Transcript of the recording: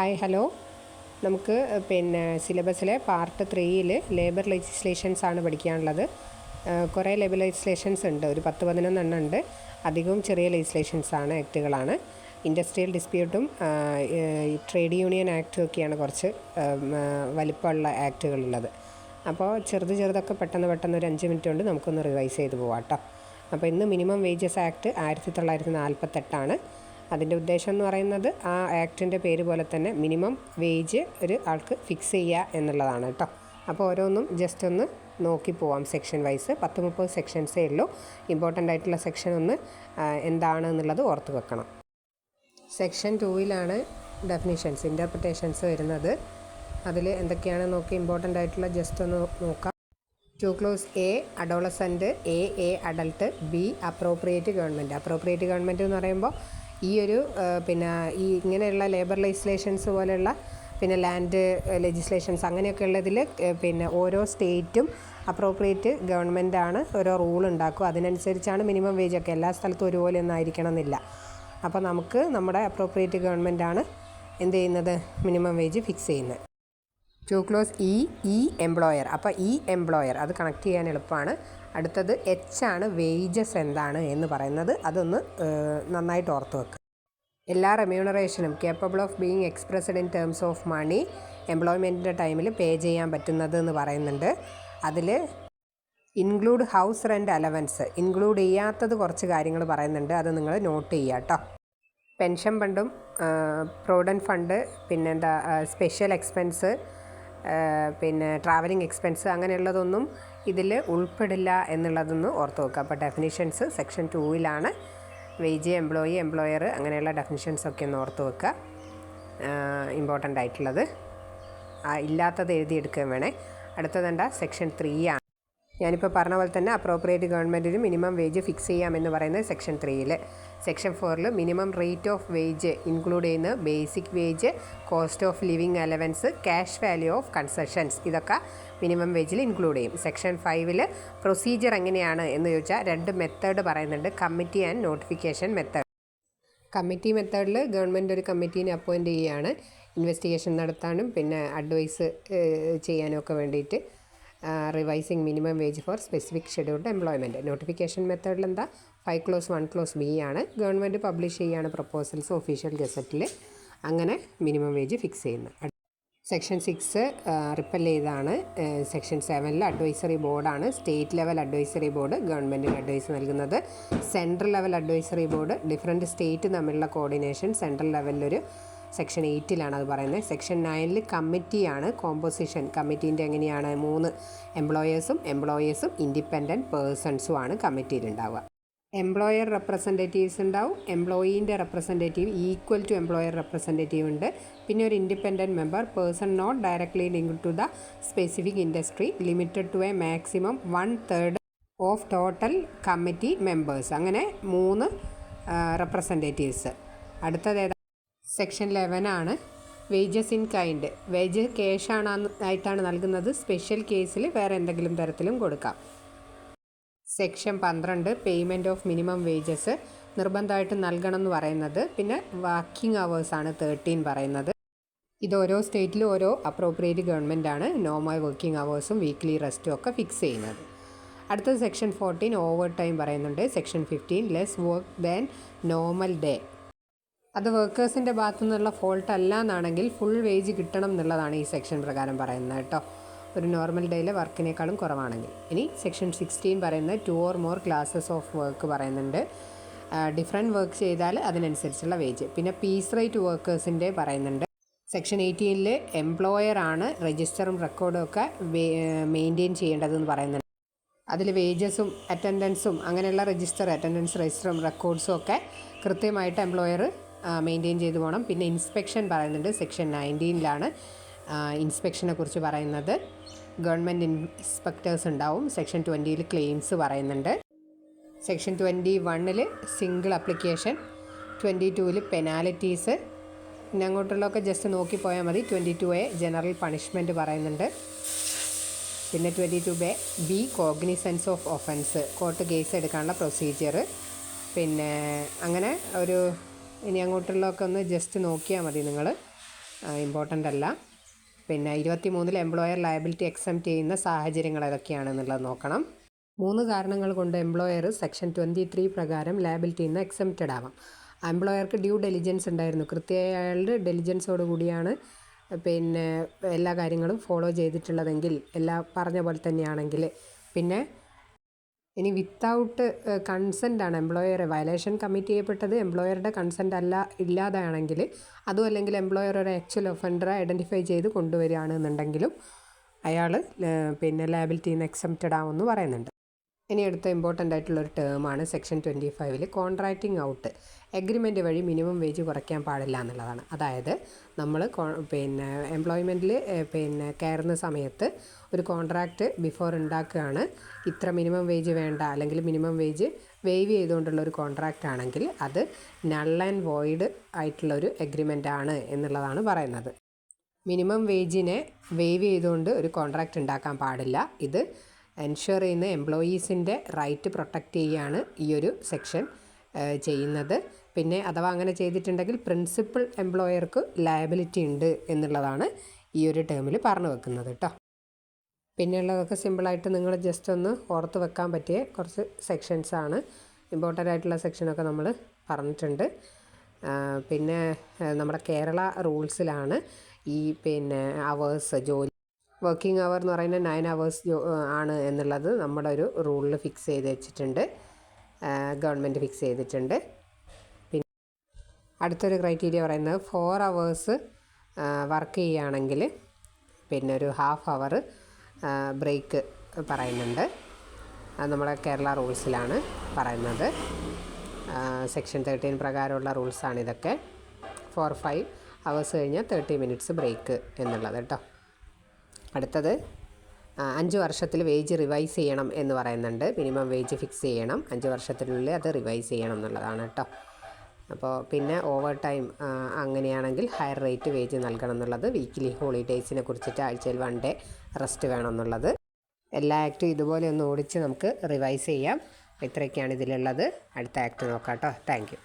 Hi hello. നമുക്ക് സിലബസിലെ part 3 labour legislations ആണ് പഠിക്കാനുള്ളത്. കുറേ ലേബർ ലെജിസ്ലേഷൻസ് ഉണ്ട്, ഒരു 10-11 എണ്ണം ഉണ്ട്. അധികവും ചെറിയ ലെജിസ്ലേഷൻസ് ആണ്, ആക്റ്റുകളാണ്. ഇൻഡസ്ട്രിയൽ ഡിസ്പ്യൂട്ടും ട്രേഡ് യൂണിയൻ ആക്റ്റും ഒക്കെയാണ് കുറച്ച് വലിപ്പമുള്ള ആക്റ്റുകളുള്ളത്. അപ്പോൾ ചെറുതൊക്കെ പെട്ടെന്ന് ഒരു 5 മിനിറ്റ് കൊണ്ട് നമുക്കൊന്ന് റിവൈസ് ചെയ്ത് പോവാം കേട്ടോ. അപ്പോൾ ഇന്ന് മിനിമം വേജസ് ആക്ട് 1948 അതിൻ്റെ ഉദ്ദേശം എന്ന് പറയുന്നത് ആ ആക്ടിൻ്റെ പേര് പോലെ തന്നെ മിനിമം വേജ് ഒരു ആൾക്ക് ഫിക്സ് ചെയ്യുക എന്നുള്ളതാണ് കേട്ടോ. അപ്പോൾ ഓരോന്നും ജസ്റ്റ് ഒന്ന് നോക്കി പോവാം സെക്ഷൻ വൈസ്. 10-30 സെക്ഷൻസേ ഉള്ളൂ. ഇമ്പോർട്ടൻ്റ് ആയിട്ടുള്ള സെക്ഷൻ ഒന്ന് എന്താണ് എന്നുള്ളത് ഓർത്ത് വെക്കണം. സെക്ഷൻ 2 ഡെഫിനിഷൻസ്, ഇൻ്റർപ്രിറ്റേഷൻസ് വരുന്നത്. അതിൽ എന്തൊക്കെയാണ് നോക്കി ഇമ്പോർട്ടൻ്റ് ആയിട്ടുള്ള ജസ്റ്റ് ഒന്ന് നോക്കാം. 2 close A adolescent, A adult, be appropriate government. Appropriate government എന്ന് പറയുമ്പോൾ ഈ ഒരു ഈ ഇങ്ങനെയുള്ള ലേബർ ലെജിസ്ലേഷൻസ് പോലെയുള്ള ലാൻഡ് ലെജിസ്ലേഷൻസ് അങ്ങനെയൊക്കെ ഉള്ളതിൽ ഓരോ സ്റ്റേറ്റും അപ്രോപ്രിയേറ്റ് ഗവൺമെൻറ്റാണ് ഓരോ റൂൾ ഉണ്ടാക്കും. അതിനനുസരിച്ചാണ് മിനിമം വേജൊക്കെ. എല്ലാ സ്ഥലത്തും ഒരുപോലെ ഒന്നും ആയിരിക്കണം എന്നില്ല. അപ്പോൾ നമുക്ക് നമ്മുടെ അപ്രോപ്രിയേറ്റ് ഗവൺമെൻറ്റാണ് എന്ത് ചെയ്യുന്നത്, മിനിമം വേജ് ഫിക്സ് ചെയ്യുന്നത്. 2 ക്ലോസ് ഇ എംപ്ലോയർ. അപ്പോൾ എംപ്ലോയർ അത് കണക്ട് ചെയ്യാൻ എളുപ്പമാണ്. അടുത്തത് ആണ് വേജസ് എന്താണ് എന്ന് പറയുന്നത്. അതൊന്ന് നന്നായിട്ട് ഓർത്ത് വെക്കുക. എല്ലാ റെമ്യൂണറേഷനും capable of being expressed in terms of money എംപ്ലോയ്മെൻറ്റിൻ്റെ ടൈമിൽ പേ ചെയ്യാൻ പറ്റുന്നത് എന്ന് പറയുന്നുണ്ട്. അതിൽ include house rent allowance, include ചെയ്യാത്തത് കുറച്ച് കാര്യങ്ങൾ പറയുന്നുണ്ട്. അത് നിങ്ങൾ നോട്ട് ചെയ്യുക കേട്ടോ. പെൻഷൻ ഫണ്ടും provident fund, special expense, travelling expense അങ്ങനെയുള്ളതൊന്നും ഇതിൽ ഉൾപ്പെടില്ല എന്നുള്ളതൊന്ന് ഓർത്ത് വെക്കുക. അപ്പോൾ definitions section 2 wage, employee, employer അങ്ങനെയുള്ള ഡെഫിനിഷൻസൊക്കെ ഒന്ന് ഓർത്ത് വെക്കുക. ഇമ്പോർട്ടൻ്റ് ആയിട്ടുള്ളത് ഇല്ലാത്തത് എഴുതിയെടുക്കാൻ വേണേ. അടുത്തതെന്താ, സെക്ഷൻ 3 ഞാനിപ്പോൾ പറഞ്ഞ പോലെ തന്നെ അപ്രോപ്രിയേറ്റ് ഗവൺമെൻറ്റിന് മിനിമം വേജ് ഫിക്സ് ചെയ്യാമെന്ന് പറയുന്നത് section 3. Section 4 minimum rate of wage include ചെയ്യുന്ന basic wage, cost of living allowance, cash value of concessions, ഇതൊക്കെ മിനിമം വേജിൽ ഇൻക്ലൂഡ് ചെയ്യും. സെക്ഷൻ 5 പ്രൊസീജിയർ എങ്ങനെയാണ് എന്ന് ചോദിച്ചാൽ 2 മെത്തേഡ് പറയുന്നുണ്ട്, committee and notification method. Committee മെത്തേഡിൽ ഗവൺമെൻറ് ഒരു കമ്മിറ്റീനെ അപ്പോയിൻറ്റ് ചെയ്യുകയാണ് ഇൻവെസ്റ്റിഗേഷൻ നടത്താനും അഡ്വൈസ് ചെയ്യാനും ഒക്കെ വേണ്ടിയിട്ട്. Revising minimum wage for specific scheduled employment. Notification മെത്തേഡിൽ 5 ക്ലോസ് 1 ക്ലോസ് ബി ആണ്. ഗവൺമെൻറ് പബ്ലിഷ് ചെയ്യുകയാണ് പ്രപ്പോസൽസ് ഒഫീഷ്യൽ ഗസറ്റിൽ. അങ്ങനെ മിനിമം വേജ് ഫിക്സ് ചെയ്യുന്നത്. സെക്ഷൻ 6 റിപ്പൽ ചെയ്താണ്. സെക്ഷൻ 7 അഡ്വൈസറി ബോർഡാണ്. സ്റ്റേറ്റ് ലെവൽ അഡ്വൈസറി ബോർഡ് ഗവൺമെൻറ്റിന് അഡ്വൈസ് നൽകുന്നത്. Central level advisory board different state തമ്മിലുള്ള കോർഡിനേഷൻ സെൻട്രൽ ലെവലിലൊരു സെക്ഷൻ 8 അത് പറയുന്നത്. സെക്ഷൻ 9 കമ്മിറ്റിയാണ്. കോമ്പോസിഷൻ കമ്മിറ്റീൻ്റെ എങ്ങനെയാണ്, 3 എംപ്ലോയേഴ്സും ഇൻഡിപെൻഡൻറ്റ് പേഴ്സൺസുമാണ് കമ്മിറ്റിയിലുണ്ടാവുക. എംപ്ലോയർ റെപ്രസെൻറ്റേറ്റീവ്സ് ഉണ്ടാവും. എംപ്ലോയീൻ്റെ representative equal to employer representative ഉണ്ട്. പിന്നെ ഒരു independent member, person not directly linked to the specific industry, limited to a maximum 1/3 of total committee members. അങ്ങനെ 3 റെപ്രസെൻറ്റേറ്റീവ്സ്. അടുത്തത് section 11 wages in kind. Wage ആയിട്ടാണ് നൽകുന്നത്. Special കേസിൽ വേറെ എന്തെങ്കിലും തരത്തിലും കൊടുക്കാം. Section 12 payment of minimum wages നിർബന്ധമായിട്ട് നൽകണം എന്ന് പറയുന്നത്. പിന്നെ വർക്കിംഗ് അവേഴ്സാണ് 13 പറയുന്നത്. ഇത് ഓരോ സ്റ്റേറ്റിലും ഓരോ അപ്രോപ്രിയേറ്റ് ഗവൺമെൻറ്റാണ് നോർമൽ വർക്കിംഗ് അവേഴ്സും വീക്ക്ലി റെസ്റ്റും ഒക്കെ ഫിക്സ് ചെയ്യുന്നത്. അടുത്തത് സെക്ഷൻ 14 ഓവർ ടൈം പറയുന്നുണ്ട്. Section 15 less work than normal day. അത് വർക്കേഴ്സിൻ്റെ ഭാഗത്തു നിന്നുള്ള ഫോൾട്ട് അല്ല എന്നാണെങ്കിൽ ഫുൾ വേജ് കിട്ടണം എന്നുള്ളതാണ് ഈ സെക്ഷൻ പ്രകാരം പറയുന്നത് കേട്ടോ. ഒരു നോർമൽ ഡേയിലെ വർക്കിനേക്കാളും കുറവാണെങ്കിൽ. ഇനി സെക്ഷൻ 16 പറയുന്നത് 2 or more classes of work പറയുന്നുണ്ട്. ഡിഫറെൻറ്റ് വർക്ക് ചെയ്താൽ അതിനനുസരിച്ചുള്ള വേജ്. പിന്നെ പീസ് റേറ്റ് വർക്കേഴ്സിൻ്റെ പറയുന്നുണ്ട്. സെക്ഷൻ 18 എംപ്ലോയറാണ് രജിസ്റ്ററും റെക്കോർഡും ഒക്കെ മെയിൻറ്റെയിൻ ചെയ്യേണ്ടതെന്ന് പറയുന്നുണ്ട്. അതിൽ വേജസും അറ്റൻഡൻസും അങ്ങനെയുള്ള അറ്റൻഡൻസ് രജിസ്റ്ററും റെക്കോർഡ്സും ഒക്കെ കൃത്യമായിട്ട് എംപ്ലോയർ മെയിൻറ്റെയിൻ ചെയ്തു പോകണം. പിന്നെ ഇൻസ്പെക്ഷൻ പറയുന്നുണ്ട്. സെക്ഷൻ 19 ഇൻസ്പെക്ഷനെ കുറിച്ച് പറയുന്നത്. ഗവൺമെൻറ് ഇൻസ്പെക്ടേഴ്സ് ഉണ്ടാവും. സെക്ഷൻ 20 ക്ലെയിംസ് പറയുന്നുണ്ട്. Section 21 single application, 22 penalties. പിന്നെ അങ്ങോട്ടുള്ളതൊക്കെ ജസ്റ്റ് നോക്കിപ്പോയാൽ മതി. 22A ജനറൽ പണിഷ്മെൻറ്റ് പറയുന്നുണ്ട്. പിന്നെ 22B cognizance of offence, court case എടുക്കാനുള്ള പ്രൊസീജിയർ. പിന്നെ അങ്ങനെ ഇനി അങ്ങോട്ടുള്ളതൊക്കെ ഒന്ന് ജസ്റ്റ് നോക്കിയാൽ മതി നിങ്ങൾ. ഇമ്പോർട്ടൻ്റ് അല്ല. പിന്നെ 23 എംപ്ലോയർ ലയബിലിറ്റി എക്സംപ്റ്റ് ചെയ്യുന്ന സാഹചര്യങ്ങൾ ഏതൊക്കെയാണെന്നുള്ളത് നോക്കണം. 3 കാരണങ്ങൾ കൊണ്ട് എംപ്ലോയർ സെക്ഷൻ 23 പ്രകാരം ലയബിലിറ്റിയിൽ നിന്ന് എക്സംപ്റ്റഡ് ആവാം. എംപ്ലോയർക്ക് ഡ്യൂ ഡെലിജൻസ് ഉണ്ടായിരുന്നു, കൃത്യമായുള്ള ഡെലിജൻസോട് കൂടിയാണ് പിന്നെ എല്ലാ കാര്യങ്ങളും ഫോളോ ചെയ്തിട്ടുള്ളതെങ്കിൽ, എല്ലാ പറഞ്ഞ പോലെ തന്നെയാണെങ്കിൽ. പിന്നെ ഇനി വിത്തൗട്ട് കൺസെൻ്റാണ് എംപ്ലോയർ വയലേഷൻ കമ്മിറ്റ് ചെയ്യപ്പെട്ടത്, എംപ്ലോയറുടെ കൺസെൻ്റ് ഇല്ലാതാണെങ്കിൽ, അതും അല്ലെങ്കിൽ എംപ്ലോയർ ഒരു ആക്ച്വൽ ഒഫൻഡറെ ഐഡൻറ്റിഫൈ ചെയ്ത് കൊണ്ടുവരികയാണെന്നുണ്ടെങ്കിലും അയാൾ പിന്നെ ലയബിലിറ്റിയിൽ നിന്ന് എക്സംപ്റ്റഡ് ആവുമെന്ന് പറയുന്നുണ്ട്. ഇനി അടുത്ത ഇമ്പോർട്ടൻ്റ് ആയിട്ടുള്ളൊരു ടേമാണ് സെക്ഷൻ 25 കോൺട്രാക്റ്റിംഗ് ഔട്ട്. എഗ്രിമെൻ്റ് വഴി മിനിമം വേജ് കുറയ്ക്കാൻ പാടില്ല എന്നുള്ളതാണ്. അതായത് നമ്മൾ പിന്നെ എംപ്ലോയ്മെൻറ്റിൽ പിന്നെ കയറുന്ന സമയത്ത് ഒരു കോൺട്രാക്റ്റ് ബിഫോർ ഉണ്ടാക്കുകയാണ്, ഇത്ര മിനിമം വേജ് വേണ്ട അല്ലെങ്കിൽ മിനിമം വേജ് വേവ് ചെയ്തുകൊണ്ടുള്ള ഒരു കോൺട്രാക്റ്റ് ആണെങ്കിൽ അത് നൾ ആൻഡ് വോയിഡ് ആയിട്ടുള്ളൊരു എഗ്രിമെൻ്റ് ആണ് എന്നുള്ളതാണ് പറയുന്നത്. മിനിമം വേജിനെ വേവ് ചെയ്തുകൊണ്ട് ഒരു കോൺട്രാക്റ്റ് ഉണ്ടാക്കാൻ പാടില്ല. ഇത് എൻഷുർ ചെയ്യുന്ന എംപ്ലോയീസിൻ്റെ റൈറ്റ് പ്രൊട്ടക്റ്റ് ചെയ്യുകയാണ് ഈ ഒരു സെക്ഷൻ ചെയ്യുന്നത്. പിന്നെ അഥവാ അങ്ങനെ ചെയ്തിട്ടുണ്ടെങ്കിൽ പ്രിൻസിപ്പൽ എംപ്ലോയർക്ക് ലയബിലിറ്റി ഉണ്ട് എന്നുള്ളതാണ് ഈ ഒരു ടേമിൽ പറഞ്ഞു വെക്കുന്നത് കേട്ടോ. പിന്നെയുള്ളതൊക്കെ സിമ്പിളായിട്ട് നിങ്ങൾ ജസ്റ്റ് ഒന്ന് ഓർത്ത് വെക്കാൻ പറ്റിയ കുറച്ച് സെക്ഷൻസാണ്. ഇമ്പോർട്ടൻ്റ് ആയിട്ടുള്ള സെക്ഷനൊക്കെ നമ്മൾ പറഞ്ഞിട്ടുണ്ട്. പിന്നെ നമ്മുടെ കേരള റൂൾസിലാണ് ഈ പിന്നെ അവേഴ്സ് ജോലി വർക്കിംഗ് അവർ എന്ന് പറയുന്നത് 9 hours ആണ് എന്നുള്ളത് നമ്മുടെ ഒരു റൂളിൽ ഫിക്സ് ചെയ്ത് വെച്ചിട്ടുണ്ട്, ഗവൺമെൻറ് ഫിക്സ് ചെയ്തിട്ടുണ്ട്. പിന്നെ അടുത്തൊരു ക്രൈറ്റീരിയ പറയുന്നത് 4 hours വർക്ക് ചെയ്യുകയാണെങ്കിൽ പിന്നെ ഒരു ഹാഫ് അവർ ബ്രേക്ക് പറയുന്നുണ്ട്. അത് നമ്മുടെ കേരള റൂൾസിലാണ് പറയുന്നത്. സെക്ഷൻ 13 പ്രകാരമുള്ള റൂൾസാണ് ഇതൊക്കെ. 4-5 hours കഴിഞ്ഞാൽ 30 minutes ബ്രേക്ക് എന്നുള്ളത് കേട്ടോ. അടുത്തത് 5 വർഷത്തിൽ വേജ് റിവൈസ് ചെയ്യണം എന്ന് പറയുന്നുണ്ട്. മിനിമം വേജ് ഫിക്സ് ചെയ്യണം, 5 വർഷത്തിനുള്ളിൽ അത് റിവൈസ് ചെയ്യണം എന്നുള്ളതാണ് കേട്ടോ. അപ്പോൾ പിന്നെ ഓവർ ടൈം അങ്ങനെയാണെങ്കിൽ ഹയർ റേറ്റ് വേജ് നൽകണം എന്നുള്ളത്. വീക്കിലി ഹോളിഡേയ്സിനെ കുറിച്ചിട്ട് ആഴ്ചയിൽ 1 day റെസ്റ്റ് വേണം എന്നുള്ളത്. എല്ലാ ആക്റ്റും ഇതുപോലെ ഒന്ന് ഓടിച്ച് നമുക്ക് റിവൈസ് ചെയ്യാം. ഇത്രയൊക്കെയാണ് ഇതിലുള്ളത്. അടുത്ത ആക്ട് നോക്കാം കേട്ടോ. Thank you.